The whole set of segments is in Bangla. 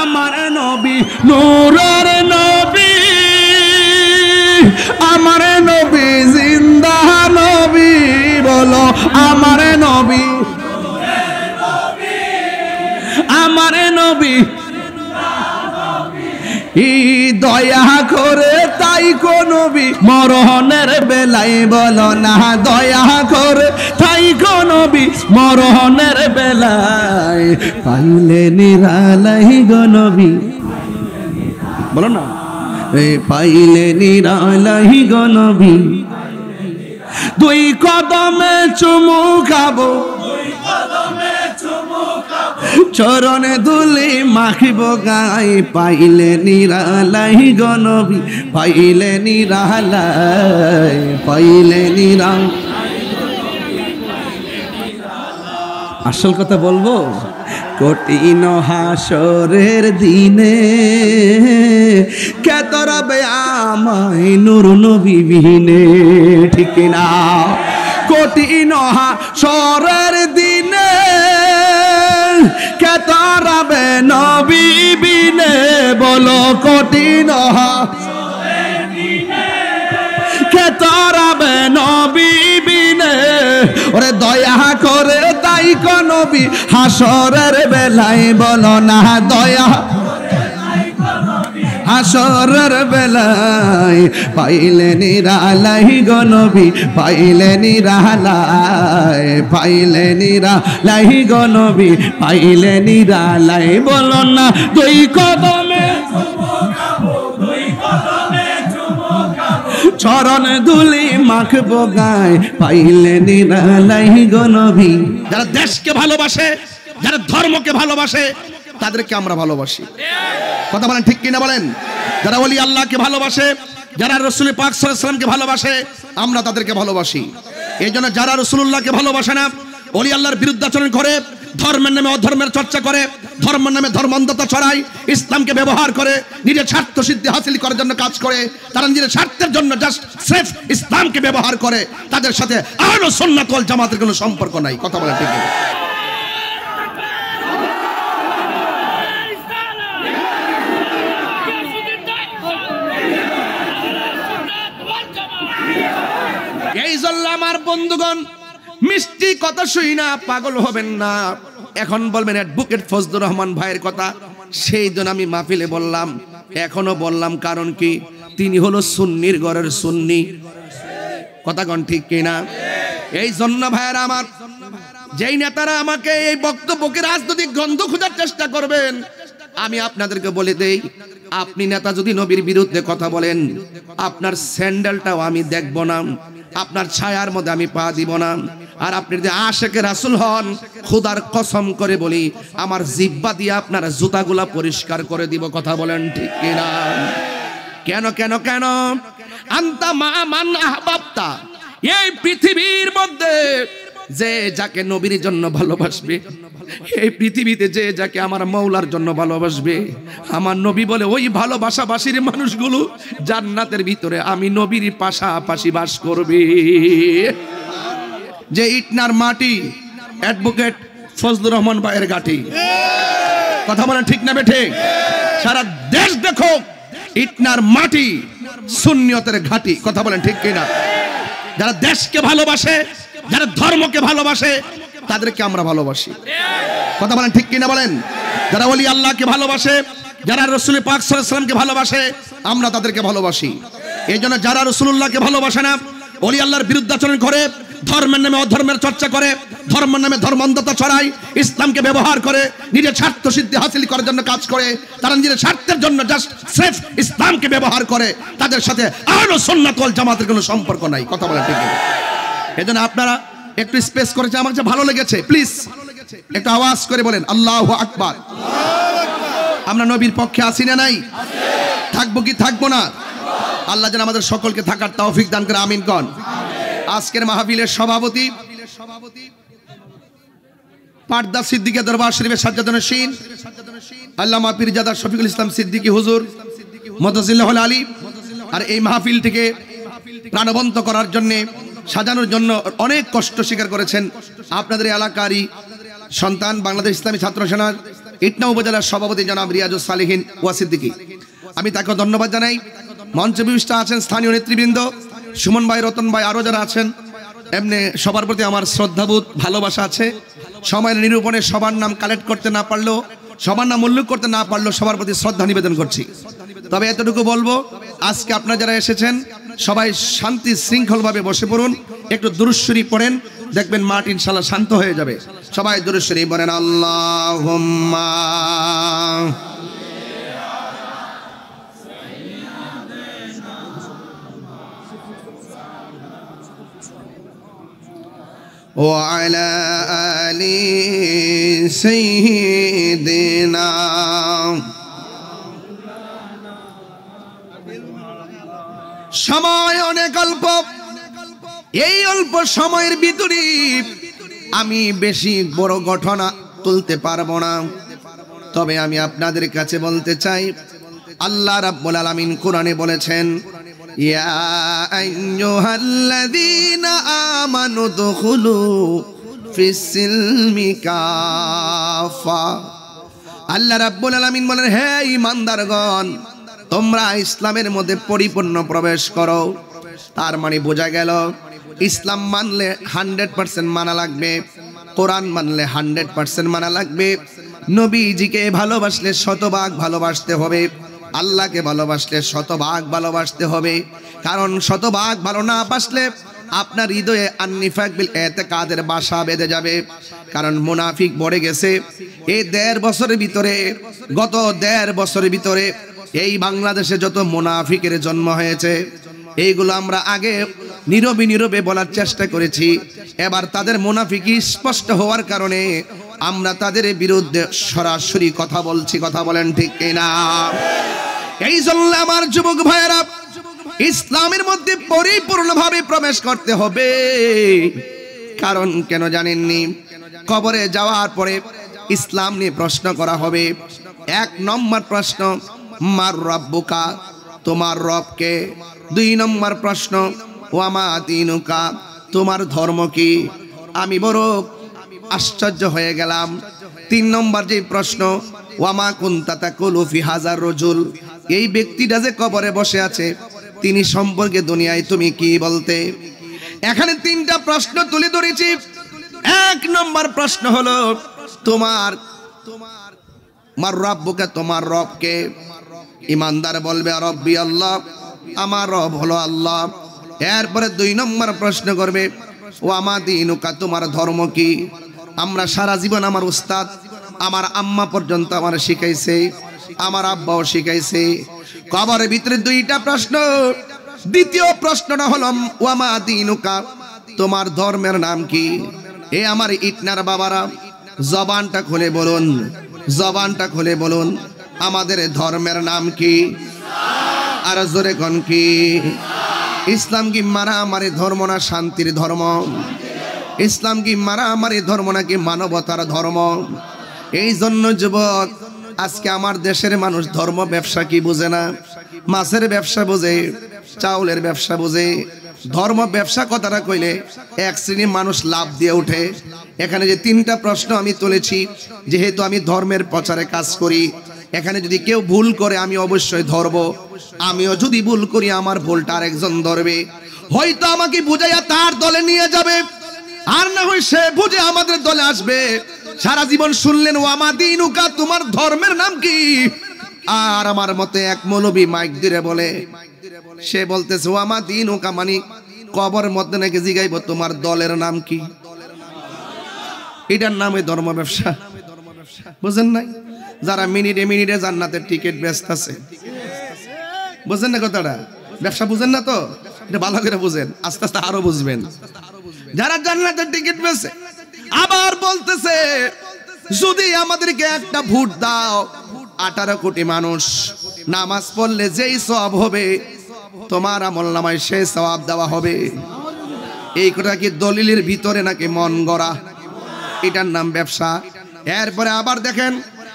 আমার নবী নূরের নবী, আমার নবী জিন্দা নবী, বলো আমার নবী, আমার নবী দয়া করে তাই কো নবী মরণের বেলায়, বলো না দয়া করে তাই কো নবী মরণের বেলায়, পাইলে নিরালাই গো নবী, বলো না পাইলে নিরালাই গো নবী, দুই কদমে চুমু খাবো, চরণে ধুলি মাখিব গাই, পাইলে নিরালাই গো নবী, পাইলে নিরালাই, পাইলে নিরাল। আসল কথা বলবো, কঠিন হাসরের দিনে কে তরাবে আমায় নূর নবী বিহীনে, ঠিক না? কঠিন হাসরের দিনে কে তরাবে নবী বিনে, বলো কঠিন হাসরের দিনে কে তরাবে নবী বিনে, ওরে দয়া করে তাই কো নবী হাসরের বেলায়, বলো না দয়া হাসরের বেলায়, পাইলে নিরালাই গো নবী, পাইলে নিরালাই, পাইলে নিরালাই গো নবী, পাইলে নিরালাই, বলো না দুই কদমে চরণ ধুলি মাখবো গায়, পাইলে নিরালাই গো নবী। যারা দেশকে ভালোবাসে, যারা ধর্মকে ভালোবাসে, তাদেরকে আমরা ভালোবাসি, কথা বলেন ঠিক কিনা বলেন? যারা ওলি আল্লাহকে ভালোবাসে, যারা রাসূল পাক সাল্লাল্লাহু আলাইহি ওয়াসাল্লামকে ভালোবাসে, আমরা তাদেরকে ভালোবাসি। এই জন্য যারা রাসূলুল্লাহকে ভালোবাসে না, ওলি আল্লাহর বিরুদ্ধাচরণ করে, ধর্মের নামে অধর্মের চর্চা করে, ধর্মের নামে ধর্মান্ধতা ছড়ায়, ইসলামকে ব্যবহার করে নিজের স্বার্থ সিদ্ধি হাসিল করার জন্য কাজ করে, তারা নিজের স্বার্থের জন্য জাস্ট সির্ফ ইসলামকে ব্যবহার করে, তাদের সাথে আহলে সুন্নাত ওয়াল জামাতের কোনো সম্পর্ক নাই, কথা বলেন ঠিক কিনা? এই জন্য আমার বন্ধুগণ, মিষ্টি কথা শুই না পাগল হবেন না। এখন বলবেন অ্যাডভোকেট ফজলুর রহমান ভাইয়ের কথা, সেই জন্য আমি মাহফিলে বললাম, এখনো বললাম, কারণ কি তিনি হলো সুন্নির ঘরের সুন্নি, কথা কোন ঠিক কিনা? এই জন্য ভাইয়েরা আমার, যেই নেতারা আমাকে এই বক্তব্যকে রাজনৈতিক গন্ধ খোঁজার চেষ্টা করবেন, আমি আপনাদেরকে বলে দেই, আপনি নেতা যদি নবীর বিরুদ্ধে কথা বলেন, আপনার স্যান্ডেলটাও আমি দেখব না, আপনার ছায়ার মধ্যে আমি পা দিব না। আর আপনি যদি আশেকে রাসূল হন, খোদার কসম করে বলি, আমার জিহ্বা দিয়ে আপনার জুতাগুলা পরিষ্কার করে দিব, কথা বলেন ঠিক কিনা? কেন কেন কেন? আনতা মা মান আহবাবতা, এই পৃথিবীর মধ্যে যে যাকে নবীর জন্য ভালোবাসবে, এই পৃথিবীতে যে যাকে আমার মৌলার জন্য ভালোবাসবে, আমার নবী বলে ওই ভালোবাসাবাসীর মানুষগুলো জান্নাতের ভিতরে আমি নবীর পাশাপাশি বাস করবে। যে ইটনার মাটি অ্যাডভোকেট ফজলুর রহমান ভাইয়ের ঘাটি, কথা বলেন ঠিক না বেঠে? সারা দেশ দেখো, ইটনার মাটি সুন্নিয়তের ঘাটি, কথা বলেন ঠিক কিনা? যারা দেশকে ভালোবাসে, যারা ধর্মকে ভালোবাসে, তাদেরকে আমরা ভালোবাসি, কথা বলেন ঠিক কিনা বলেন? যারা ওলি আল্লাহকে ভালোবাসে, যারা রাসূল পাক সাল্লাল্লাহু আলাইহি ওয়াসাল্লামকে ভালোবাসে, আমরা তাদেরকে ভালোবাসি। এই জন্য যারা রাসূলুল্লাহকে ভালোবাসে না, ওলি আল্লাহর বিরুদ্ধাচরণ করে, ধর্মের নামে অধর্মের চর্চা করে, ধর্মের নামে ধর্মান্ধতা ছড়ায়, ইসলামকে ব্যবহার করে নিজের স্বার্থ সিদ্ধি হাসিল করার জন্য কাজ করে, তারা নিজের স্বার্থের জন্য জাস্ট সির্ফ ইসলামকে ব্যবহার করে, তাদের সাথে আহলে সুন্নাত ওয়াল জামাতের কোনো সম্পর্ক নাই, কথা বলেন ঠিক কিনা? এই জন্য আপনারা একটু স্পেস করেছে, আমার কাছে ভালো লেগেছে, প্লিজ একটু আওয়াজ করে বলেন আল্লাহু আকবার। আমরা নবীর পক্ষে আছি না নাই? থাকবো কি থাকবো না? আল্লাহ যেন আমাদের সকলকে থাকার তৌফিক দান করে, আমিন কোন। আজকের মাহফিলের সভাপতি পাটদা সিদ্দিকী দরবার শরীফের সাজ্জাদুন্নশীন আল্লামা পীরজাদা শফিকুল ইসলাম সিদ্দিকী হুজুর মুতাজিল্লাহুল আলী, আর এই মাহফিলটিকে প্রাণবন্ত করার জন্য, সাজানোর জন্য অনেক কষ্ট স্বীকার করেছেন আপনাদের এলাকারই সন্তান, বাংলাদেশ ইসলামী ছাত্র সেনার ইটনা উপজেলার সভাপতি জনাব রিয়াজুস সালিহিন ওয়াসিদ্দিকী, আমি তাকে ধন্যবাদ জানাই। মঞ্চে বিশিষ্ট আছেন স্থানীয় নেতৃবৃন্দ, সুমন ভাই, রতন ভাই, আরও যারা আছেন, এমনি সবার প্রতি আমার শ্রদ্ধাবোধ ভালোবাসা আছে। সময়ের নিরূপণে সবার নাম কালেক্ট করতে না পারলেও, সবার নাম উল্লেখ করতে না পারলেও সবার প্রতি শ্রদ্ধা নিবেদন করছি। তবে এতটুকু বলবো, আজকে আপনারা যারা এসেছেন সবাই শান্তি শৃঙ্খলভাবে বসে পড়ুন, একটু দুরূদ শরীফ পড়েন, দেখবেন মাঠ ইনশাআল্লাহ শান্ত হয়ে যাবে। সবাই দুরূদ শরীফ পড়েন। আল্লাহুম্মা ওয়া আলা আলি সাইয়্যিদিনা। সময় অনেক অল্প, এই অল্প সময়ের ভিতরে আমি বেশি বড় ঘটনা তুলতে পারবো না। তবে আমি আপনাদের কাছে বলতে চাই, আল্লাহ রাব্বুল আলামিন কোরআনে বলেছেন, ইয়া আইয়ুহাল্লাযীনা আমানু দুখুলু ফিস-সিলমি কাফা। আল্লাহ রাব্বুল আলামিন বলেন, হে ঈমানদারগণ, তোমরা ইসলামের মধ্যে পরিপূর্ণ প্রবেশ করো। তার মানে বোঝা গেল, ইসলাম মানলে 100% মানা লাগবে, কোরআন মানলে 100% মানা লাগবে, নবীজিকে ভালোবাসলে শতভাগ ভালোবাসতে হবে, আল্লাহকে ভালোবাসলে শতভাগ ভালোবাসতে হবে। কারণ শতভাগ ভালো না বাসলে আপনার হৃদয়ে আন্নিফাক বিল ইতিকাদের বাসা বেঁধে যাবে। কারণ মুনাফিক বড়ে গেছে। এই 1.5 বছরের ভিতরে, গত 1.5 বছরের ভিতরে এই বাংলাদেশে যত মুনাফিকের জন্ম হয়েছে, এইগুলো আমরা আগে নীরবে নীরবে বলার চেষ্টা করেছি। এবার তাদের মুনাফিকি স্পষ্ট হওয়ার কারণে আমরা তাদের বিরুদ্ধে সরাসরি কথা বলছি। কথা বলেন ঠিক কিনা? এই জন্য আমার যুবক ভাইয়েরা, ইসলামের মধ্যে পরিপূর্ণভাবে প্রবেশ করতে হবে। কারণ কেন জানেননি? কবরে যাওয়ার পরে ইসলাম নিয়ে প্রশ্ন করা হবে। 1 নম্বর প্রশ্ন, মার রাব্বুকা, তোমার রবকে। 2 নম্বর প্রশ্ন, ওয়ামা দীনুকা, তোমার ধর্ম কি? আমি বড় আশ্চর্য হয়ে গেলাম। 3 নম্বর যে প্রশ্ন, ওয়ামা কুনতা তাকুলু ফি হাজার রাজুল, এই ব্যক্তিটা যে কবরে বসে আছে তিনি সম্পর্কে দুনিয়ায় তুমি কি বলতে? এখানে 3টা প্রশ্ন তুলে ধরেছি। 1 নম্বর প্রশ্ন হলো তোমার মার রাব্বুকা, তোমার রবকে। ইমানদার বলবে রব্বি আল্লাহ, আমার রব হলো আল্লাহ। এরপরে 2 নম্বর প্রশ্ন করবে, ওয়ামা দীনুকা, তোমার ধর্ম কি? আমরা সারা জীবন, আমার উস্তাদ, আমার আম্মা পর্যন্ত আমার শিখাইছে, আমার আব্বাও শিখাইছে। কবরের ভিতরে 2টা প্রশ্ন। দ্বিতীয় প্রশ্নটা হলো ওয়ামা দীনুকা, তোমার ধর্মের নাম কি? এ আমার ইটনার বাবারা, জবানটা খুলে বলুন, জবানটা খুলে বলুন, আমাদের ধর্মের নাম কি? আর জোরে কোন কি? ইসলাম কি মারামারি ধর্ম না শান্তির ধর্ম? ইসলাম কি মারামারি ধর্ম নাকি মানবতার ধর্ম? এই জন্য যুবক, আজকে আমার দেশের মানুষ ধর্ম ব্যবসা কি বুঝে না। মাছের ব্যবসা বোঝে, চাউলের ব্যবসা বোঝে, ধর্ম ব্যবসা কথাটা কইলে 1 শ্রেণীর মানুষ লাভ দিয়ে ওঠে। এখানে যে 3টা প্রশ্ন আমি তুলেছি, যেহেতু আমি ধর্মের প্রচারে কাজ করি, এখানে যদি কেউ ভুল করে আমি অবশ্যই ধরব। আমিও যদি ভুল করি আমার ভুলটা আরেকজন ধরবে। হয়তো আমাকে বুঝাইয়া তার দলে নিয়ে যাবে, আর না হয় সে বুঝে আমাদের দলে আসবে। সারা জীবন শুনলেন ওয়ামা দীনুকা, তোমার ধর্মের নাম কি? আর আমার মতে এক মৌলবী মাইক দিয়ে বলে, সে বলতেছে ওয়ামা দীনুকা মানে কবরের মধ্যে নাকি জিগাইব তোমার দলের নাম কি। এটার নামে ধর্ম ব্যবসা। বুঝেন নাই? যারা মিনিটে মিনিটে জান্নাতের টিকিট বেচতেছে, বুঝেন না কথাটা? ব্যবসা বুঝেন না তো? এটা ভালো করে বুঝেন, আস্তে আস্তে আরো বুঝবেন। যারা জান্নাতের টিকিট বেচে আবার বলতেছে যদি আমাদেরকে একটা ভোট দাও, 18 কোটি মানুষ নামাজ পড়লে যেই সওয়াব হবে তোমার আমলনামায় সেই সওয়াব দেওয়া হবে। এই কথা কি দলিলের ভিতরে নাকি মন গড়া? এটার নাম ব্যবসা। এরপরে আবার দেখেন,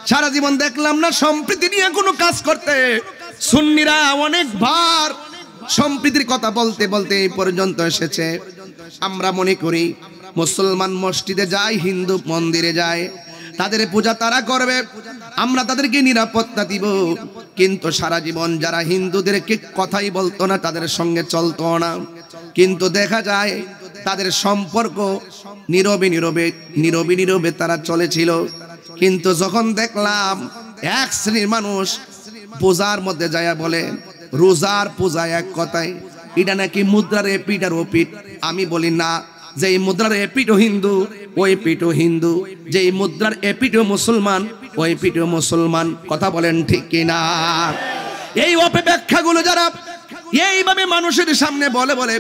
সারা জীবন দেখলাম না সম্প্রীতি নিয়ে কোনো কাজ করতে। সুন্নিরা অনেকবার সম্প্রীতির কথা বলতে বলতে এই পর্যন্ত এসেছে। আমরা মনে করি মুসলমান মসজিদে যায়, হিন্দু মন্দিরে যায়, তাদের পূজা তারা করবে, আমরা তাদেরকে নিরাপত্তা দিব। কিন্তু সারা জীবন যারা হিন্দুদেরকে কথাই বলতো না, তাদের সঙ্গে চলতো না, কিন্তু দেখা যায় তাদের সম্পর্ক নীরবে নীরবে নীরবে নীরবে তারা চলেছিল। কিন্তু যখন দেখলাম এক শ্রেণীর মানুষ পূজার মধ্যে যায় বলে রোজার পূজা, এক কথায় এটা নাকি মুদ্রার এপিট আর ওপিট। আমি বলি না, যে মুদ্রার এপিটও হিন্দু ওই পিঠও হিন্দু, যে মুদ্রার এপিটও মুসলমান ওই পিঠও মুসলমান। কথা বলেন ঠিক কিনা? এই অপব্যাখ্যাগুলো যারা এইভাবে মানুষের সামনে বলে বলে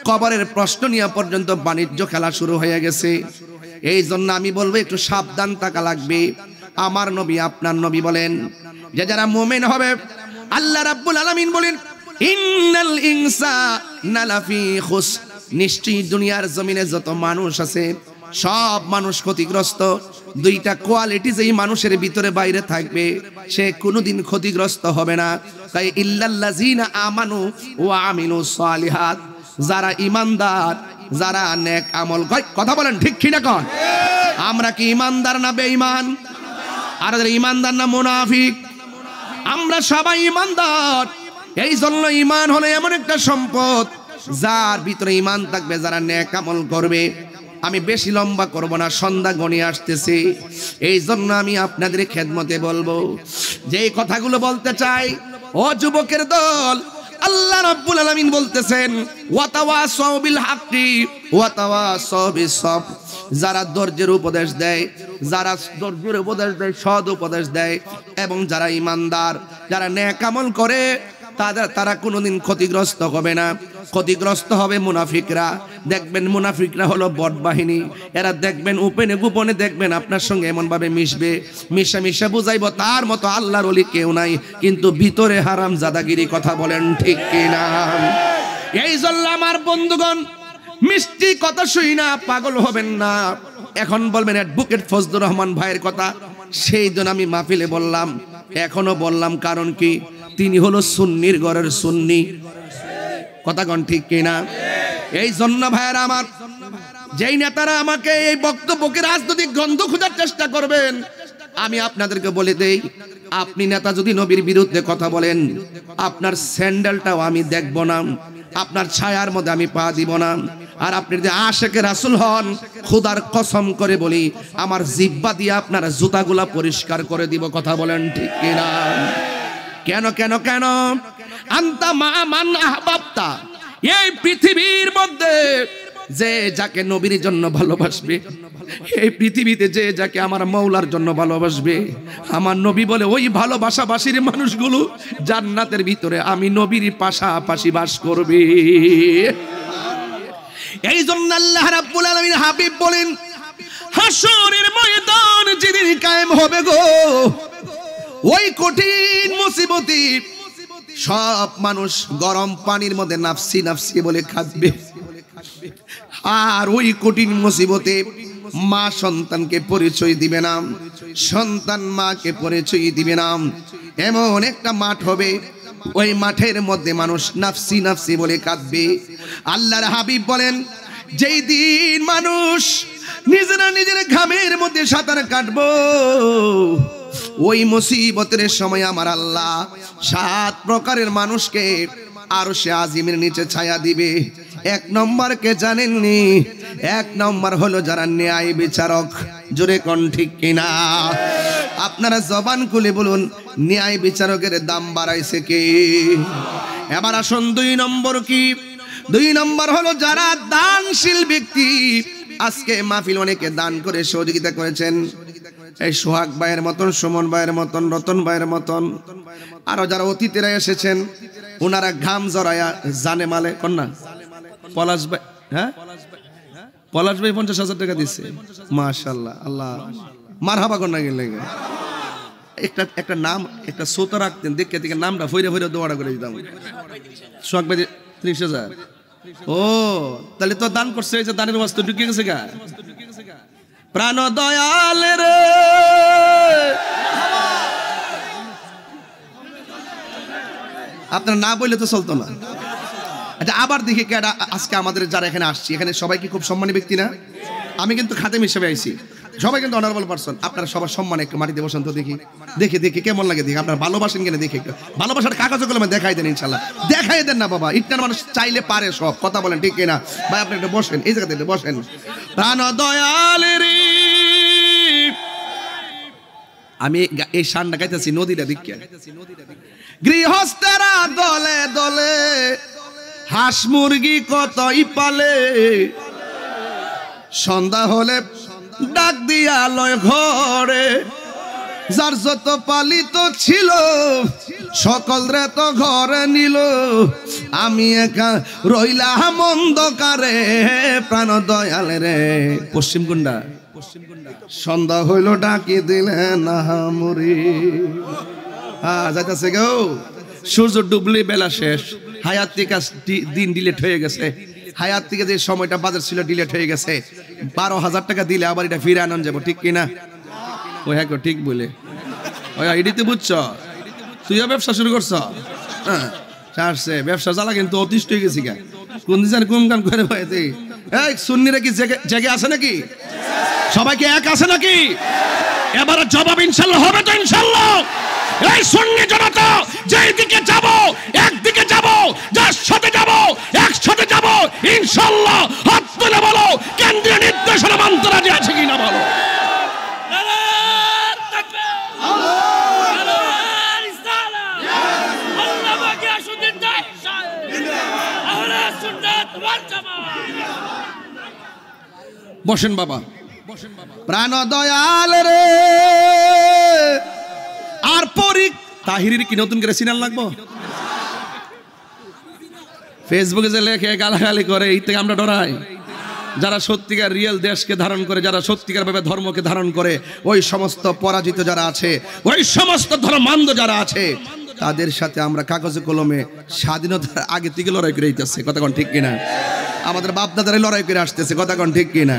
কবরের প্রশ্ন নিয়ে পর্যন্ত বাণিজ্য খেলা শুরু হয়ে গেছে। এই জন্য আমি বলবো একটু সাবধান থাকা লাগবে। আমার নবী আপনার নবী বলেন যে যারা মুমিন হবে, আল্লাহ রাব্বুল আলামিন বলেন ইন্নাল ইনসানা লাফি খুস, নিশ্চয়ই দুনিয়ার জমিনে যত মানুষ আছে সব মানুষ ক্ষতিগ্রস্ত। দুইটা কোয়ালিটি যেই মানুষের ভিতরে বাইরে থাকবে সে কোনোদিন ক্ষতিগ্রস্ত হবে না। তাই ইল্লাল্লাযিনা আমানু ওয়া আমিলুস সালিহাত, যারা ঈমানদার, যারা নেক আমল করে। কথা বলেন ঠিক কিনা কোন? আমরা কি ঈমানদার না বেঈমান? আর ঈমানদার না মুনাফিক? আমরা সবাই ঈমানদার। এই জন্য ঈমান হলো এমন একটা সম্পদ যার ভিতরে ঈমান থাকবে, যারা নেক আমল করবে। আমি বেশি লম্বা করব না, সন্ধ্যা গণিয়ে আসতেছে। এই জন্য আমি আপনাদের খেদমতে বলবো যে এই কথাগুলো বলতে চাই। ও যুবকের দল, আল্লাহ রাব্বুল আলামিন বলতেছেন ওয়াতাওয়াসাউ বিল হাক্কি ওয়াতাওয়াসাউ বিস সাবর, যারা ধৈর্যের উপদেশ দেয়, যারা ধৈর্যের উপদেশ দেয়, সৎ উপদেশ দেয়, এবং যারা ঈমানদার, যারা নেক আমল করে, তারা কোনোদিন ক্ষতিগ্রস্ত হবে না। ক্ষতিগ্রস্ত হবে মুনাফিকরা। দেখবেন মুনাফিকরা হলো বট বাহিনী। এরা দেখবেন উপেনে গোপনে দেখবেন আপনার সঙ্গে এমন ভাবে মিশবে, মিশা মিশা বুঝাইব তার মতো আল্লাহর ওলি কেউ নাই, কিন্তু ভিতরে হারাম জাদাগিরি। কথা বলেন ঠিক কিনা? এই জন্য আমার বন্ধুগণ, মিষ্টি কথা শুই না পাগল হবেন না। এখন বলবেন অ্যাডভোকেট ফজলুর রহমান ভাইয়ের কথা, সেই জন্য আমি মাহফিলে বললাম, এখনো বললাম। কারণ কি? তিনি হলো সুন্নির ঘরের সুন্নি। কথা কোন ঠিক কিনা? এই জন্য ভাইয়েরা আমার, যেই নেতারা আমাকে এই বক্তব্যকে রাজনৈতিক গন্ধ খোঁজার চেষ্টা করবেন, আমি আপনাদেরকে বলে দেই, আপনি নেতা যদি নবীর বিরুদ্ধে কথা বলেন, আপনার স্যান্ডেলটাও আমি দেখব না, আপনার ছায়ার মধ্যে আমি পা দিব না। আর আপনি যদি আশেকে রাসূল হন, খোদার কসম করে বলি, আমার জিহ্বা দিয়ে আপনার জুতাগুলা পরিষ্কার করে দিব। কথা বলেন ঠিক কিনা? কেন কেন কেন? আনতা মা মান আহবাবতা, এই পৃথিবীর মধ্যে যে যাকে নবীর জন্য ভালোবাসবে, এই পৃথিবীতে যে যাকে আমার মৌলার জন্য ভালোবাসবে, আমার নবী বলে ওই ভালোবাসাবাসীর মানুষগুলো জান্নাতের ভিতরে আমি নবীর পাশাপাশি বাস করবে। এই জন্য আল্লাহ রাব্বুল আলামিন হাবিব বলেন, হাসরের ময়দান যেদিন কায়েম হবে গো, ওই কঠিন মুসিবতে সব মানুষ গরম পানির মধ্যে নাফসি নাফসি বলে কাঁদবে। আর ওই কঠিন মুসিবতে মা সন্তানকে পরিচয় দিবে না, সন্তান মাকে পরিচয় দিবে না। এমন একটা মাঠ হবে, ওই মাঠের মধ্যে মানুষ নাফসি নাফসি বলে কাঁদবে। আল্লাহর হাবিব বলেন, যেই দিন মানুষ নিজেরা নিজের ঘামের মধ্যে সাঁতার কাটবো, ওই মুসিবতের সময় আমার আল্লাহ 7 প্রকারের মানুষকে আরশে আজিমের নিচে ছায়া দিবে। 1 নম্বর কে জানেননি? 1 নম্বর হলো যারা ন্যায় বিচারক। জোরে কোন ঠিক কিনা? আপনারা জবান খুলে বলুন, ন্যায় বিচারকের দাম বাড়াইছে কে? এবার আসুন 2 নম্বর কি? 2 নম্বর হলো যারা দানশীল ব্যক্তি। আজকে মাহফিল অনেকে দান করে সহযোগিতা করেছেন, এই সোহাগ ভাইয়ের মতন, সুমন ভাইয়ের মতন, রতন ভাইয়ের মতন, আরো যারা অতিথিরা এসেছেন, ওনারা ঘাম জড়ায়া জানে মালে কন্যা পলাশ ভাই, হ্যাঁ পলাশ ভাই 50,000 টাকা দিচ্ছে। মাশাআল্লাহ, আল্লাহ মারহাবা কন্যা গেলে একটা নাম, একটা সোতা রাখতেন, দেখে দেখে নামটা ফইরা ফইরা দোয়াটা করে দিতাম। সোহাগ ভাই 30,000। ও তাহলে তো দান করছে, এই যে দানের বস্তু ঢুকে গেছে গা। প্রাণ দয়াল রে, আপনার না বললে তো চলতো না। আচ্ছা, আবার দেখি কেডা আজকে আমাদের যারা এখানে আসছি, এখানে সবাই কি খুব সম্মানী ব্যক্তি না? আমি কিন্তু খাদেম হিসেবে আইছি, সবাই কিন্তু অনারেবল পারসন। আপনারা সবার সম্মানে একটু মাটিতে বসেন তো দেখি, দেখি দেখি কেমন লাগে দেখি। আপনারা ভালোবাসেন কিনা দেখি একটু। ভালোবাসার কাগজ কলমে দেখাই দেন ইনশাল্লাহ। দেখাই দেন না বাবা, ইটনার মানুষ চাইলে পারে সব। কথা বলেন ঠিক কিনা ভাই? আপনি একটু বসেন, এই জায়গাতে একটু বসেন। প্রাণ দয়ালের আমি এই শানটা গাইতেছি নদীটা দিকে। গৃহস্থেরা দলে দলে হাঁস মুরগি কতই পালে, সন্ধ্যা হলে ডাক দিয়া লয় ঘরে, যার যত পালিত ছিল সকল রে তো ঘরে নিল, আমি একা রইলাম অন্ধকারে। প্রাণ দয়াল রে পশ্চিম কুন্ডা, সন্ধ্যা হইল ডাকি দিলে না মুরি। যাইতেছে গো, সূর্য ডুবলি বেলা শেষ, হায়াত থেকে দিন ডিলেট হয়ে গেছে। হায়াত থেকে যে সময়টা বাজার ছিল ডিলেট হয়ে গেছে। 12,000 টাকা দিলে আবার এটা ফিরে আনন্দ যাবো, ঠিক কিনা? ওই হ্যাঁ ঠিক বলে ওই এডিতে বুঝছ, তুইও ব্যবসা শুরু করছ। হ্যাঁ ছাড়ছে ব্যবসা জ্বালা, কিন্তু অতিষ্ঠ হয়ে গেছি। কোন দিন কোন কাম করে ভাইতে এই সুন্নিরা কি জেগে আছে নাকি? সবাইকে এক আছে নাকি? এবারে জবাব ইনশাল্লাহ হবে তো? ইনশাল্লাহ এই সুন্নি জনতা যেই দিকে যাব, একদিকে যাব, যার সাথে যাব একসাথে যাব ইনশাল্লাহ। হাত তুলে বলো, কেন্দ্রীয় নির্দেশনা মানতে রাজি আছে কিনা বলো। বসেন বাবা, প্রাণ দয়াল রে। আর পরিক তাহিরির কি নতুন করে সিনাল লাগবো? ফেসবুকে যে লেখে গালাগালি করে, এই থেকে আমরা ডরাই। যারা সত্যিকার রিয়েল দেশকে ধারণ করে, যারা সত্যিকার ভাবে ধর্মকে ধারণ করে, ওই সমস্ত পরাজিত যারা আছে, ওই সমস্ত ধর্মান্ধ যারা আছে, তাদের সাথে আমরা কাগজে কলমে স্বাধীনতার আগে থেকে লড়াই করে দিতেছে। কথা কোন ঠিক কিনা? আমাদের বাপ দাদারা লড়াই করে আসতেছে। কথা কোন ঠিক কিনা?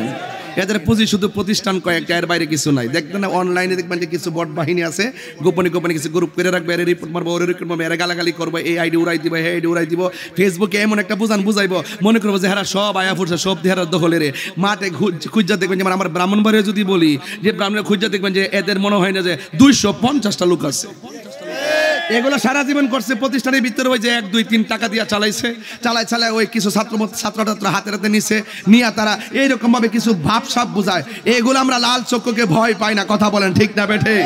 এদের পুঁজি শুধু প্রতিষ্ঠান কয়েকটা, এর বাইরে কিছু নাই। দেখবেন না অনলাইনে দেখবেন যে কিছু বট বাহিনী আছে, গোপনে গোপনে কিছু গ্রুপ করে রাখবে, এর রিপোর্ট মারবো, ওর রিপোর্ট মারবো, এর গালাগালি করবো, এই আইডি উড়াই দিব, এই আইডি উড়াই দিব। ফেসবুকে এমন একটা বুঝাইবো, মনে করবো যে হেরা সব আয়া ফুটছে, সব দেহারা দখলের। মাঠে খুঁজা দেখবেন, যেমন আমার ব্রাহ্মণবাড়িয়া যদি বলি যে ব্রাহ্মণের খুঁজা দেখবেন যে এদের মনে হয় না যে 250টা লোক আছে। এগুলো সারা জীবন করছে প্রতিষ্ঠানের ভিতরে, ওই যে 1 2 3 টাকা দিয়া চালায় ওই কিছু ছাত্র হাতে নিছে, নিয়ে তারা এইরকম ভাবে কিছু ভাবসাব বুঝায়। এগুলো আমরা লাল চক্ষুকে ভয় পাই না। কথা বলেন ঠিক না বেঠে?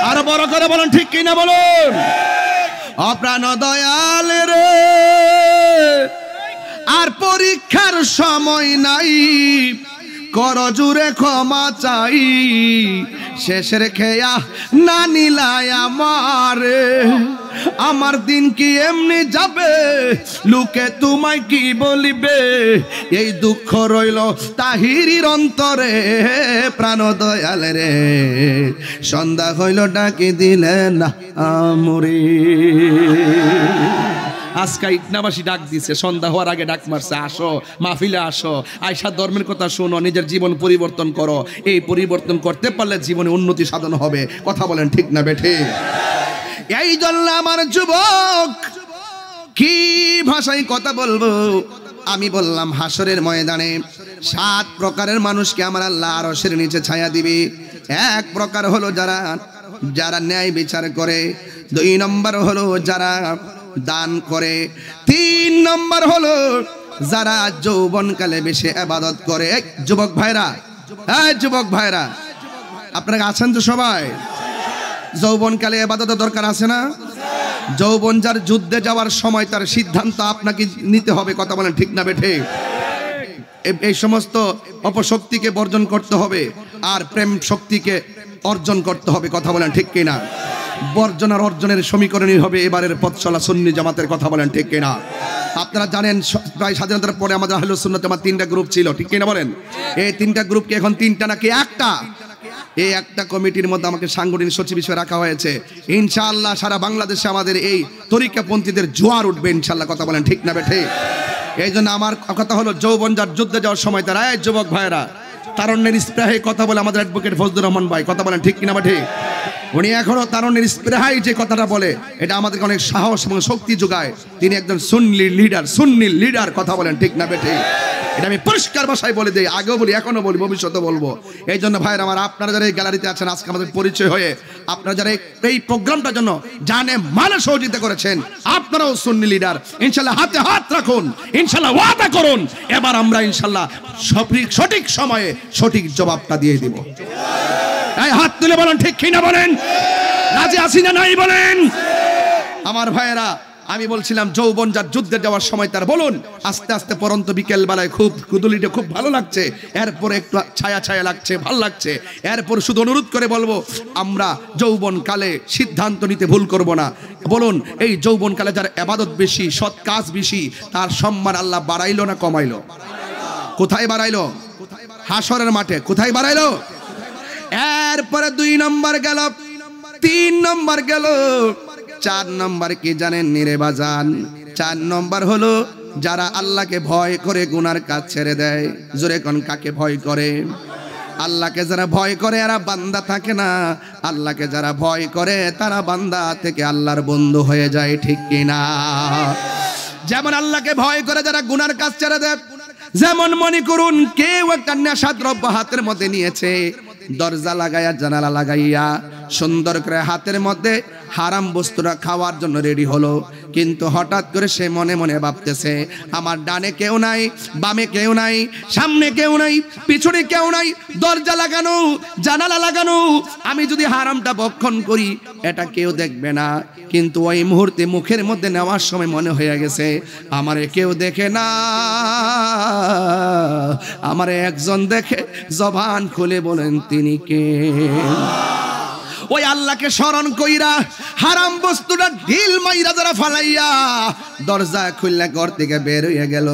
আরো বড় করে বলেন ঠিক কিনা বলুন। অপ্রাণ দয়াল রে, আর পরীক্ষার সময় নাই, কর জুড়ে ক্ষমা চাই, শেষের খেয়া না নিলাই আমারে, আমার দিন কি এমনি যাবে, লোকে তোমায় কি বলিবে, এই দুঃখ রইল তাহিরির অন্তরে। প্রাণ দয়াল রে, সন্ধ্যা হইল ডাকি দিলে না আমরে। আজকে ইটনাবাসী ডাক দিছে, সন্ধ্যা হওয়ার আগে ডাক মারছে, আসো মাহফিলে আসো, আয়সা ধর্মের কথা শোনো, নিজের জীবন পরিবর্তন করো। এই পরিবর্তন করতে পারলে জীবনে উন্নতি সাধন হবে। কথা বলেন ঠিক না বেঠে? এই জন্য আমার যুবক কি ভাষায় কথা বলবো, আমি বললাম হাসরের ময়দানে 7 প্রকারের মানুষকে আমার আল্লাহ আরশের নিচে ছায়া দিবে। এক প্রকার হলো যারা ন্যায় বিচার করে, 2 নম্বর হলো যারা দান করে, 3 নম্বর হলো যারা যৌবনকালে বেশি ইবাদত করে। যুবক ভাইরা, যুবক ভাইরা আপনারা আছেন তো সবাই? যৌবনকালে ইবাদতের দরকার আছে না? যৌবন যার যুদ্ধে যাওয়ার সময়, তার সিদ্ধান্ত আপনাকে নিতে হবে। কথা বলেন ঠিক না বেঠে? এই সমস্ত অপশক্তিকে বর্জন করতে হবে, আর প্রেম শক্তিকে অর্জন করতে হবে। কথা বলেন ঠিক কিনা? বর্জন আর অর্জনের সমীকরণই হবে এবারের পথ চলা সুন্নি জামাতের। কথা বলেন ঠিক কিনা? আপনারা জানেন প্রায় স্বাধীনতার পরে আমাদের আহলুস সুন্নাত জামাত 3টা গ্রুপ ছিল, ঠিক কিনা বলেন? এই 3টা গ্রুপকে এখন 3টা নাকি একটা, এই একটা কমিটির মধ্যে আমাকে সাংগঠনিক সচিব হিসেবে রাখা হয়েছে। ইনশাআল্লাহ সারা বাংলাদেশে আমাদের এই তরিকাপন্থীদের জোয়ার উঠবে ইনশাআল্লাহ। কথা বলেন ঠিক না বেঠে? এই জন্য আমার কথা হলো, যৌবন যার যুদ্ধে যাওয়ার সময় তারা, যুবক ভাইরা তারুণ্যের স্প্রেহে কথা বলে আমাদের অ্যাডভোকেট ফজলুর রহমান ভাই। কথা বলেন ঠিক কিনা বেঠে? উনি এখনো তারুণ্যের স্প্রেহাই যে কথাটা বলে, এটা আমাদেরকে অনেক সাহস এবং শক্তি যোগায়। তিনি একজন সুন্নি লিডার। কথা বলেন ঠিক না বেঠে? এটা আমি পরিষ্কার ভাষায় বলে দিই, আগেও বলি, এখনো বলি, ভবিষ্যতে বলবো। এই জন্য ভাইয়ের আমার, আপনারা যারা এই গ্যালারিতে আছেন, আজকে আমাদের পরিচয় হয়ে আপনারা যারা এই প্রোগ্রামটার জন্য জানে মানে সহযোগিতা করেছেন, আপনারাও সুন্নি লিডার। ইনশাল্লাহ হাতে হাত রাখুন, ইনশাল্লাহ ওয়াদা করুন, এবার আমরা ইনশাল্লাহ সঠিক সময়ে সঠিক জবাবটা দিয়ে দিব। এই হাত তুলে বলেন ঠিক কিনা বলেন, রাজি আছি না নাই বলেন। আমার ভাইয়েরা, আমি বলছিলাম যৌবন যার যুদ্ধে যাওয়ার সময় তার বলুন, আস্তে আস্তে পরন্ত বিকেল বেলায় খুব কুদুলিটা খুব ভালো লাগছে, এরপরে একটু ছায়া ছায়া লাগছে, ভালো লাগছে, এরপর শুধু অনুরোধ করে বলবো, আমরা যৌবন কালে সিদ্ধান্ত নিতে ভুল করব না। বলুন, এই যৌবন কালে যার ইবাদত বেশি, সৎ কাজ বেশি, তার সম্মান আল্লাহ বাড়াইলো না কমাইলো? কোথায় বাড়াইলো? হাসরের মাঠে। কোথায় বাড়াইলো? এরপরে 2 নম্বর গেল, 3 নম্বর গেল, 4 নম্বর কি জানেন নিরে বাজান? 4 নম্বর হলো যারা আল্লাহকে ভয় করে গুনার কাজ ছেড়ে দেয়। জোরে কোন কাকে ভয় করে? আল্লাহকে যারা ভয় করে এরা বান্দা থাকে না, আল্লাহকে যারা ভয় করে তারা বান্দা থেকে আল্লাহর বন্ধু হয়ে যায়, ঠিক কিনা? যেমন আল্লাহকে ভয় করে যারা গুনার কাজ ছেড়ে দেয়, যেমন মনে করুন কেউ একটা নেশা দ্রব্য হাতের মধ্যে নিয়েছে, দরজা লাগাইয়া জানালা লাগাইয়া সুন্দর করে হাতের মধ্যে হারাম বস্তুটা খাওয়ার জন্য রেডি হলো, কিন্তু হঠাৎ করে সে মনে মনে ভাবতেছে, আমার ডানে কেউ নাই, বামে কেউ নাই, সামনে কেউ নাই, পিছনে কেউ নাই, দরজা লাগানো, জানালা লাগানো, আমি যদি হারামটা ভক্ষণ করি এটা কেউ দেখবে না। কিন্তু ওই মুহূর্তে মুখের মধ্যে নেওয়ার সময় মনে হয়ে গেছে, আমারে কেউ দেখে না, আমারে একজন দেখে। জবান খুলে বলেন তিনি কে? ওই আল্লাহকে স্মরণ কইরা হারাম বস্তুটা ঢিল মাইরা যারা ফালাইয়া দরজা খুললা ঘর থেকে বের হয়ে গেল,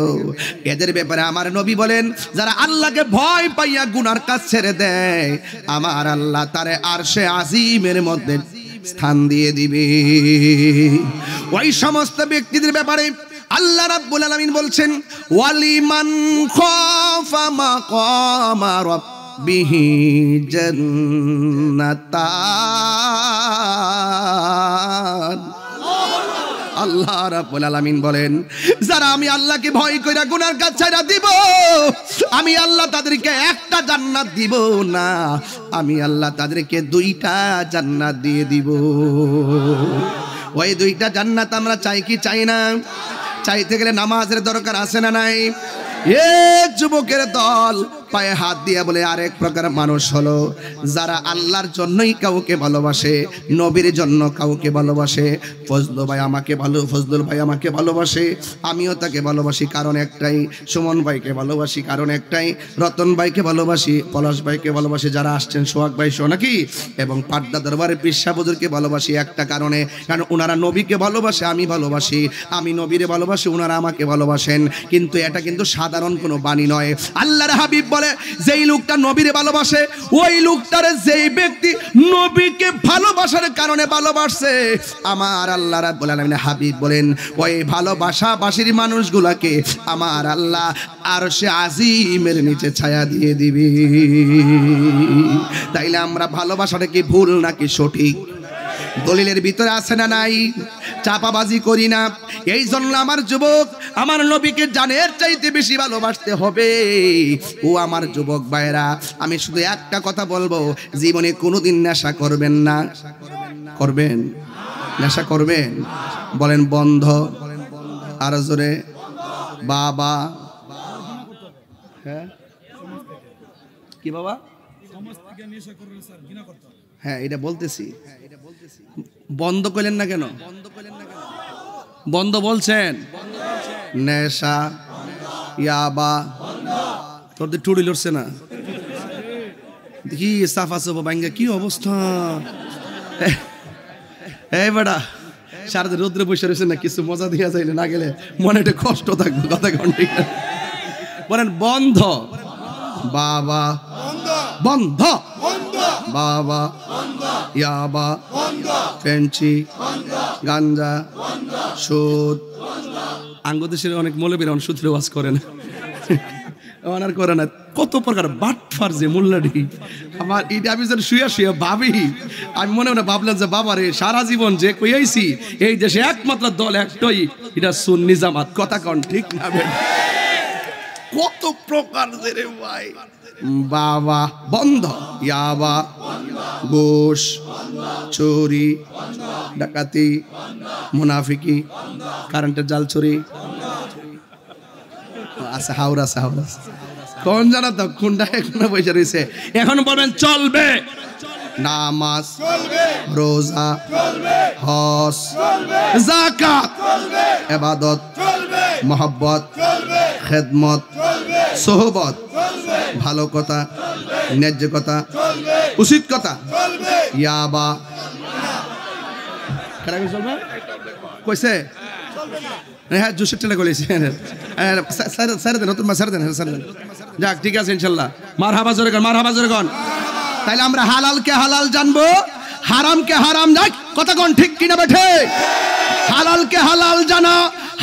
এদের ব্যাপারে আমার নবী বলেন, যারা আল্লাহকে ভয় পাইয়া গুনার কাজ ছেড়ে দেয়, আমার আল্লাহ তারে আরশে আজিমের মধ্যে স্থান দিয়ে দিবে। ওই সমস্ত ব্যক্তিদের ব্যাপারে আল্লাহ রাব্বুল আলামিন বলছেন, ওয়ালিমান খাফা মাকামা রাব্বিহি জান্নাতান। আল্লাহ রাব্বুল আলামিন বলেন, যারা আমি আল্লাহকে ভয় কইরা গুনার কাজ ছাইড়া দিব, আমি আল্লাহ তাদেরকে একটা জান্নাত দিব না, আমি আল্লাহ তাদেরকে 2টা জান্নাত দিয়ে দিব। ওই 2টা জান্নাত আমরা চাই কি চাই না? চাইতে গেলে নামাজের দরকার আছে না নাই? এক যুবকের দল পায়ে হাত দিয়ে বলে আরেক প্রকার মানুষ হলো যারা আল্লাহর জন্যই কাউকে ভালোবাসে, নবীর জন্য কাউকে ভালোবাসে। ফজলু ভাই আমাকে ফজলুল ভাই আমাকে ভালোবাসে, আমিও তাকে ভালোবাসি কারণ একটাই, সুমন ভাইকে ভালোবাসি কারণ একটাই, রতন ভাইকে ভালোবাসি, পলাশ ভাইকে ভালোবাসি, যারা আসছেন সোহাগ ভাই সহ নাকি, এবং পাটদা দরবারের পিসা হুজুরকে ভালোবাসি একটা কারণে, কারণ ওনারা নবীকে ভালোবাসে, আমি ভালোবাসি, আমি নবীরে ভালোবাসি, ওনারা আমাকে ভালোবাসেন। কিন্তু এটা কিন্তু সাধারণ কোনো বাণী নয়। আল্লাহর হাবিব বলে, যেই লোকটা নবীরে ভালোবাসে, ওই লোকটারে যেই ব্যক্তি নবীকে ভালোবাসার কারণে ভালোবাসে, আমার আল্লাহ রাব্বুল আলামিন হাবিব বলেন, ওই ভালোবাসাবাসীর মানুষগুলোকে আমার আল্লাহ আরশে আজিমের নিচে ছায়া দিয়ে দিবে। তাইলে আমরা ভালোবাসাটা কি ভুল নাকি সঠিক? দলিলের ভিতরে আছে না নাই? চাপাবাজি করি না। এই জন্য আমার যুবক, আমার নবীকে জানের চাইতে বেশি ভালোবাসতে হবে। ও আমার যুবক ভাইরা, আমি শুধু একটা কথা বলবো, জীবনে কোনোদিন নেশা করবেন না। করবেন? নেশা করবেন? বলেন বন্ধ। আর জোরে বাবা। হ্যাঁ কি বাবা? হ্যাঁ এটা বলতেছি। বন্ধ করলেন না কেন? বন্ধ বলছেন। নেশা, ইয়াবা, তোদের টুড়ি লড়ছে না দেখি, সাফা সাফা ভাঙ্গা কি অবস্থা। এই বেটা সারাদিন রোদ্রে বসে রয়েছে না, কিছু মজা দিয়া যাইলে না গেলে মনে একটা কষ্ট থাকবে কথা ঘন্টা। বলেন বন্ধ। বাবা বন্ধ, বাবা ইয়াবা, ফেন্সি, গাঞ্জা, সুদ। আঙ্গদেশের অনেক মৌলবীরা সুদের ওয়াজ করে না, আর করে না। কত প্রকার বাটফার যে মোল্লাডি, আমার এটা আমি যেন শুয়ে শুয়ে ভাবি, আমি মনে মনে ভাবলাম যে বাবারে সারা জীবন যে কইয়াইছি এই দেশে একমাত্র দল একটাই, এটা সুন্নি জামাত। কথা কন ঠিক না? কত প্রকার রে ভাই। বাবা বন্ধ, ইয়াবা, ঘুষ, চুরি, ডাকাতি, মুনাফিকি, কারেন্টের জাল চুরি আছে, হাওড়া হাওড়া কোন জানা তো কোনটা এখন বসে রয়েছে। এখন বলবেন চলবে নামাজ, রোজা, হজ, যাকাত, ইবাদত, মহব্বত, খেদমত, সোহবত, ভালো কথা, ন্যায্য কথা, উচিত কথা, ইয়াবা চলবে কইছে। হ্যাঁ জুসের টেলে গলেছে, নতুন মা ছেড়ে দেন, যাক ঠিক আছে ইনশাল্লাহ। মারহাবা জোরে গান, মারহাবা জোরে গান। তাইলে আমরা হালালকে হালাল জানবো, হারামকে হারাম যাক, কথা কোন ঠিক কিনা বেঠে? হালালকে হালাল জানা,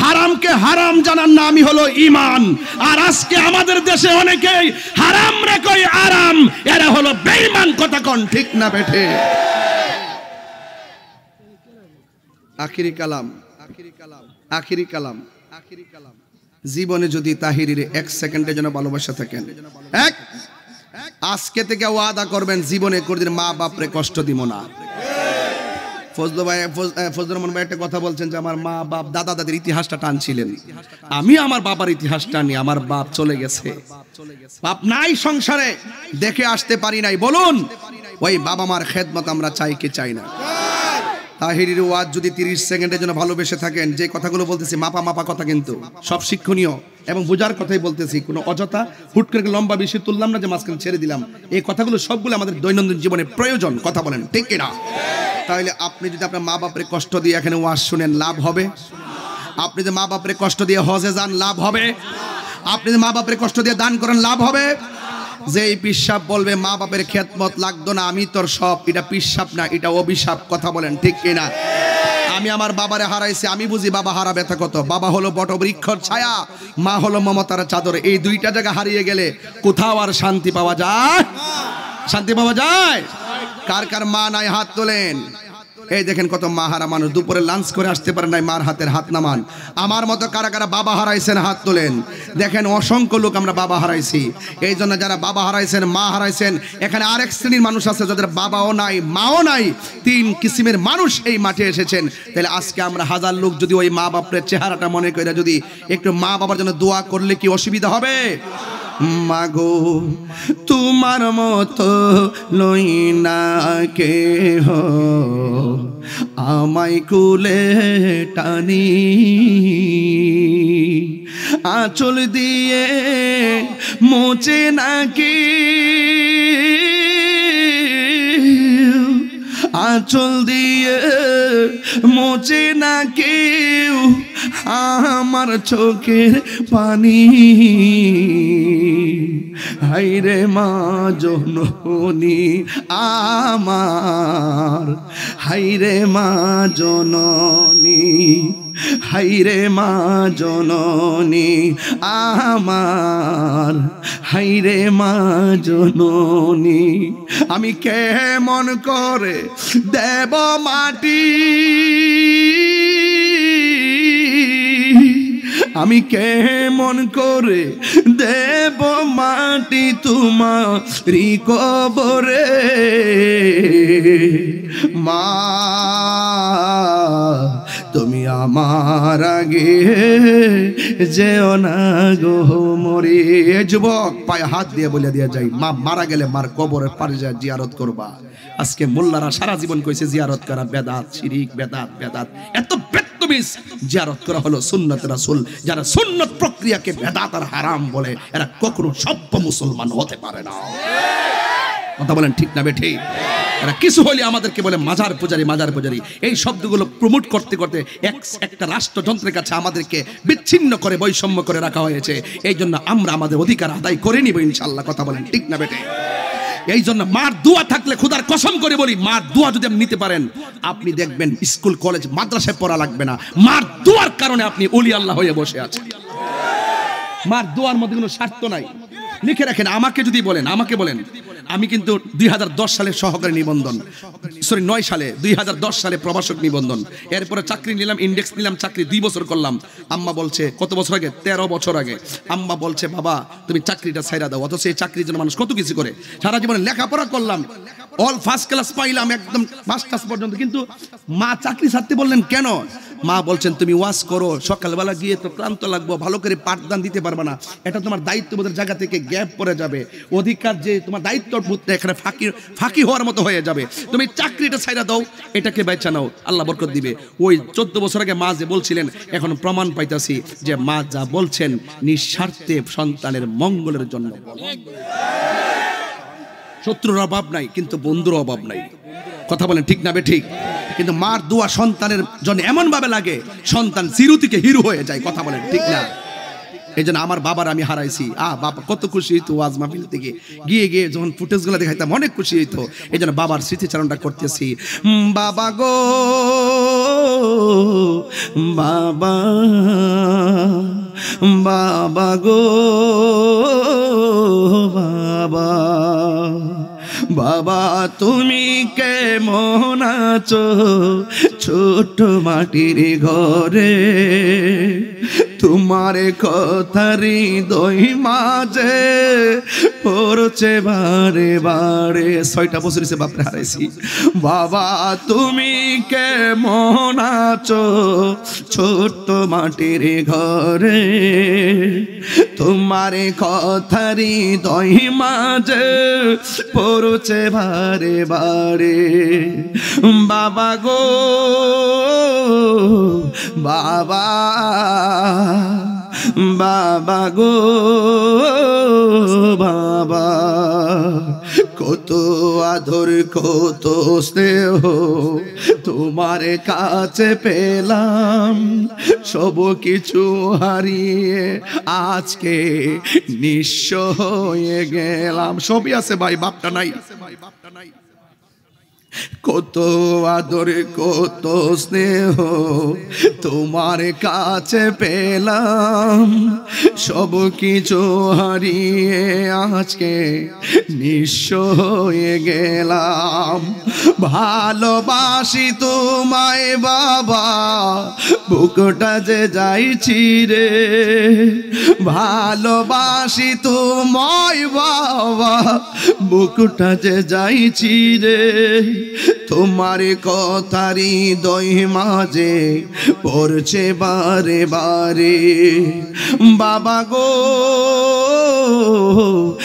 হারামকে হারাম জানার নামই হলো ঈমান। আর আজকে আমাদের দেশে অনেকেই হারাম রে কই আরাম, এরা হলো বেঈমান, কথা কোন ঠিক না বেঠে? আখিরি কালাম, আখিরি কালাম, জীবনে যদি তাহিরির 1 সেকেন্ডের জন্য ভালোবাসা থাকেন, আজকে থেকে ওয়াদা করবেন জীবনে কোনদিন মা বাপরে কষ্ট দিব না। ফজলুর রহমান ভাই একটা কথা বলছেন যে আমার মা বাপ দাদা দাদির ইতিহাসটা টানছিলেন, আমি আমার বাবার ইতিহাস টানি। আমার বাপ চলে গেছে, বাপ নাই সংসারে, দেখে আসতে পারি নাই। বলুন ওই বাবা মার খেদমত আমরা চাই কি চাই না? তাহিরির ওয়াজ যদি 30 সেকেন্ডের জন্য ভালোবেসে থাকেন, যে কথাগুলো বলতেছি মাপা মাপা কথা, কিন্তু সব শিক্ষণীয় এবং বোঝার কথাই বলতেছি, কোনো অযথা হুট করে লম্বা বেশি তুললাম না যে মাঝখানে ছেড়ে দিলাম। এই কথাগুলো সবগুলো আমাদের দৈনন্দিন জীবনে প্রয়োজন, কথা বলেন ঠিক কিনা? তাহলে আপনি যদি আপনার মা বাপরে কষ্ট দিয়ে এখানে ওয়াজ শুনেন, লাভ হবে। আপনি যদি মা বাপরে কষ্ট দিয়ে হজে যান, লাভ হবে। আপনি যদি মা বাপরে কষ্ট দিয়ে দান করেন, লাভ হবে। যে পিসাব বলবে মা বাপের খেদমত লাগতো না, আমি তোর সব, এটা পিসাব না, এটা অভিশাপ, কথা বলেন ঠিক কিনা? আমি আমার বাবারে হারাইছি, আমি বুঝি বাবা হারা ব্যথা কত। বাবা হলো বটবৃক্ষর ছায়া, মা হলো মমতার চাদর। এই দুইটা জায়গা হারিয়ে গেলে কোথাও আর শান্তি পাওয়া যায়? শান্তি পাওয়া যায়? কার কার মা নাই হাত তোলেন। এই দেখেন কত মা হারা মানুষ, দুপুরে লাঞ্চ করে আসতে পারে নাই, মার হাতের হাত নামান। আমার মতো কারা কারা বাবা হারাইছেন হাত তোলেন। দেখেন অসংখ্য লোক আমরা বাবা হারাইছি। এই জন্য যারা বাবা হারাইছেন, মা হারাইছেন, এখানে আরেক শ্রেণীর মানুষ আছে যাদের বাবাও নাই, মাও নাই, 3 কিসিমের মানুষ এই মাঠে এসেছেন। তাহলে আজকে আমরা 1000 লোক যদি ওই মা বাপের চেহারাটা মনে করে যদি একটু মা বাবার জন্য দোয়া করলে কি অসুবিধা হবে? মাগো তোমার মতো লই না কেহ, আমায় কুলে টানি, আঁচল দিয়ে মোচে নাকি, আঁচল দিয়ে মোচে না কেউ আমার চোখের পানি। হাইরে মা জননী আমার, হাইরে মা জননী, হাইরে মা জননী আমার, হাইরে মা জননী। আমি কেমন করে দেব মাটি, আমি কেমন করে দেব মাটি তোমারি কবরে। মা তুমি আমার আগে যেও না গো মরি। যুবক পায়ে হাত দিয়ে বলে দিয়ে যাই, মা মারা গেলে মার কবরের পারে যা জিয়ারত করবা। আজকে মোল্লারা সারা জীবন কইছে জিয়ারত করা বেদাত, শিরিক, বেদাত বেদাত। এত বেত্তমিজ জিয়ারত করা হলো সুন্নাত রাসূল। যারা সুন্নাত প্রক্রিয়াকে বেদাত আর হারাম বলে, এরা কখনো সভ্য মুসলমান হতে পারে না। কথা বলেন ঠিক না বেঠি? এরা কিছু হলে আমাদেরকে বলে মাজার পূজারি, মাজার পূজারি। এই শব্দগুলো প্রমোট করতে করতে একটা রাষ্ট্রযন্ত্রের কাছে আমাদেরকে বিচ্ছিন্ন করে বৈষম্য করে রাখা হয়েছে। এই জন্য আমরা আমাদের অধিকার আদায় করে নিব ইনশাআল্লাহ। কথা বলেন ঠিক না বেঠি? এই জন্য মার দোয়া থাকলে, খোদার কসম করে বলি, মার দোয়া যদি আপনি নিতে পারেন, আপনি দেখবেন স্কুল কলেজ মাদ্রাসায় পড়া লাগবে না। মার দোয়ার কারণে আপনি ওলি আল্লাহ হয়ে বসে আছেন। মার দোয়ার মধ্যে কোনো স্বার্থ নাই। লিখে রাখেন, আমাকে যদি বলেন, আমাকে বলেন আমি কিন্তু 2010 সালে সহকারী নিবন্ধন, সরি 9 সালে 2010 সালে প্রভাষক নিবন্ধন, এরপরে চাকরি নিলাম, ইন্ডেক্স নিলাম, চাকরি 2 বছর করলাম। আম্মা বলছে কত বছর আগে, 13 বছর আগে আম্মা বলছে বাবা তুমি চাকরিটা ছাইড়া দাও। অথচ এই চাকরির জন্য মানুষ কত কিছু করে, সারা জীবনে লেখাপড়া করলাম, অল ফার্স্ট ক্লাস পাইলাম একদম ফার্স্ট ক্লাস পর্যন্ত, কিন্তু মা চাকরি ছাড়তে বললেন কেন? মা বলছেন তুমি ওয়াজ করো, সকালবেলা গিয়ে তো ক্লান্ত লাগবো, ভালো করে পাঠদান দিতে পারবে না, এটা তোমার দায়িত্ববোধের জায়গা থেকে গ্যাপ পড়ে যাবে, অধিকার যে তোমার দায়িত্ব এখানে ফাঁকি হওয়ার মতো হয়ে যাবে, তুমি চাকরিটা ছাইড়া দাও, এটাকে বেচা নাও, আল্লাহ বরকত দিবে। ওই 14 বছর আগে মা যে বলছিলেন, এখন প্রমাণ পাইতাছি যে মা যা বলছেন নিঃস্বার্থে সন্তানের মঙ্গলের জন্য। শত্রুর অভাব নাই কিন্তু বন্ধুর অভাব নাই, কথা বলেন ঠিক না বে ঠিক? কিন্তু মার দোয়া সন্তানের জন্য এমন ভাবে লাগে সন্তান জিরো থেকে হিরো হয়ে যায়, কথা বলেন ঠিক না? এই জন্য আমার বাবার আমি হারাইছি, বাবা কত খুশি হইতো ওয়াজ মাহফিল থেকে গিয়ে গিয়ে যখন ফুটেজগুলো দেখাইতাম অনেক খুশি হইতো। এই জন্য বাবার স্মৃতিচারণটা করতেছি। বাবা গো বাবা, বাবা গো বাবা, বাবা তুমি কেমন আছো ছোট মাটির ঘরে, তোমার কথা হৃদয় মাঝে পড়ছে বারে বারে। 6টা বছর হয়েছে বাপরে হারাইছি। বাবা তুমি কেমন আছো ছোট মাটির ঘরে, তোমার কথা হৃদয় মাঝে পড়ছে বারে বারে। বাবা গো বাবা, বাবা গো বাবা, কত আদর কত স্নেহ তোমার কাছে পেলাম, সব কিছু হারিয়ে আজকে নিঃস্ব হয়ে গেলাম। সবই আছে ভাই, বাপটা নাই। কত আদর কত স্নেহ তোমার কাছে পেলাম, সব কিছু হারিয়ে আজকে নিঃস্ব হয়ে গেলাম। ভালোবাসি তোমায় বাবা, বুকটা যে যাইছি রে, ভালোবাসি তোমায় বাবা, বুকটা যে যাইছি রে, তোমার কথার হৃদয় মাঝে পড়ছে বারে বারে। বাবা গো